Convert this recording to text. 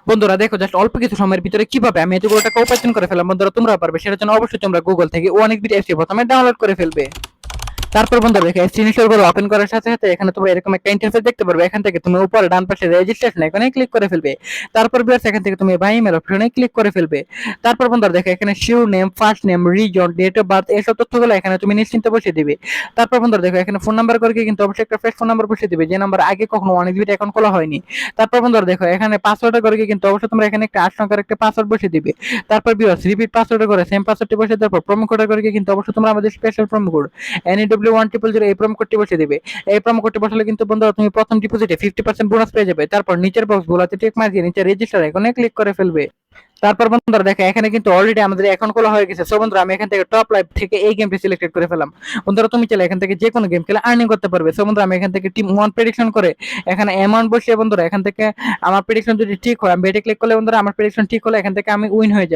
বন্ধুরা দেখো জাস্ট অল্প কিছু সময়ের ভিতরে কিভাবে আমি এতগুলো টাকা উপার্জন করে ফেললাম। বন্ধুরা তোমরা পারবে, সেটার জন্য অবশ্যই তোমরা গুগল থেকে OneXBet অ্যাপটি প্রথমে ডাউনলোড করে ফেলবে। তারপর বন্ধুরা দেখো অ্যাপস ইনস্টল করে ওপেন করার সাথে সাথে এখানে তুমি এরকম একটা ইন্টারফেস দেখতে পারবে। এখান থেকে তুমি উপরে ডান পাশে রেজিস্ট্রেশন এখানে ক্লিক করে ফেলবে। তারপর ভিউয়ার্স এখান থেকে তুমি বাই ইমেল অপশনে ক্লিক করে ফেলবে। তারপর বন্ধুরা দেখো এখানে surname, first name, reason, date of birth এইসব তথ্যগুলো এখানে তুমি নিশ্চিন্তে বসিয়ে দিবে। তারপর বন্ধুরা দেখো এখানে ফোন নাম্বার করে কিন্তু অবশ্যই একটা ফ্রেশ ফোন নাম্বার বসিয়ে দিবে, যে নাম্বার আগে কখনো OneXBet অ্যাকাউন্ট খোলা হয়নি। তারপর বন্ধুরা দেখো এখানে পাসওয়ার্ড করে কিন্তু অবশ্যই তোমরা এখানে একটা 8 সংখ্যার একটা পাসওয়ার্ড বসিয়ে দিবে। তারপর ভিউয়ার্স রিপিট পাসওয়ার্ড করে সেম পাসওয়ার্ডটি বসিয়ে দেওয়ার পর প্রোমো কোড করে কিন্তু অবশ্যই তোমরা আমাদের স্পেশাল প্রোমো কোড NEW1000 এই প্রোমো কোডটি বসিয়ে দিবে। এই প্রোমো কোডটি বসালে কিন্তু বন্ধুরা তুমি প্রথম ডিপোজিটে 50% বোনাস পেয়ে যাবে। তারপর নিচের বক্স গুলাতে টিক মার্ক দিয়ে নিচে রেজিস্টার আইকনে ক্লিক করে ফেলবে। তারপর বন্ধুরা দেখো এখানে কিন্তু অলরেডি আমাদের অ্যাকাউন্ট খোলা হয়ে গেছে। সো বন্ধুরা আমি এখান থেকে টপ লাইভ থেকে এই গেমটি সিলেক্টেড করে ফেলাম। বন্ধুরা তুমি চাইলে এখান থেকে যে কোনো গেম খেলে আর্নিং করতে পারবে। সো বন্ধুরা আমি এখান থেকে টিম 1 প্রেডিকশন করে এখানে অ্যামাউন্ট বসিয়ে বন্ধুরা এখান থেকে আমার প্রেডিকশন যদি ঠিক হয় আমি বেটে ক্লিক করলে বন্ধুরা আমার প্রেডিকশন ঠিক হলে এখান থেকে আমি উইন হয়ে যাব।